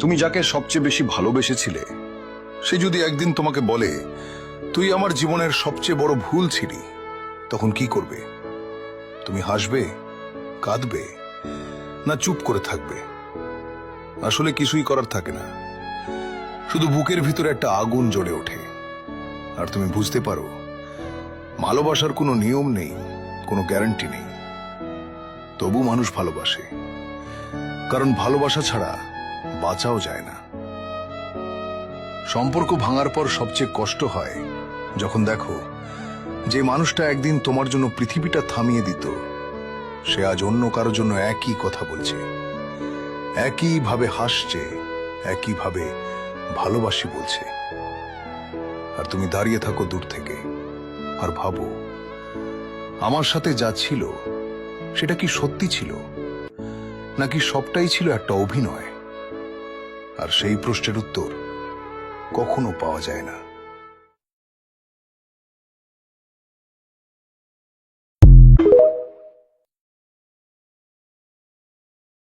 তুমি যাকে সবচেয়ে বেশি ভালোবেসেছিলে সে যদি একদিন তোমাকে বলে তুই আমার জীবনের সবচেয়ে বড় ভুল ছিলি, তখন কি করবে? তুমি হাসবে, কাঁদবে, না চুপ করে থাকবে? আসলে কিছুই করার থাকে না, শুধু বুকের ভিতরে একটা আগুন জ্বলে ওঠে। আর তুমি বুঝতে পারো ভালোবাসার কোনো নিয়ম নেই, কোনো গ্যারান্টি নেই। তবু মানুষ ভালোবাসে, কারণ ভালোবাসা ছাড়া বাঁচাও যায় না। সম্পর্ক ভাঙার পর সবচেয়ে কষ্ট হয় যখন দেখো যে মানুষটা একদিন তোমার জন্য পৃথিবীটা থামিয়ে দিত, সে আজ অন্য কারোর জন্য একই কথা বলছে, একইভাবে হাসছে, একইভাবে ভালোবাসি বলছে। আর তুমি দাঁড়িয়ে থাকো দূর থেকে আর ভাবো, আমার সাথে যা ছিল সেটা কি সত্যি ছিল, নাকি সবটাই ছিল একটা অভিনয়? আর সেই প্রশ্নের উত্তর কখনো পাওয়া যায় না।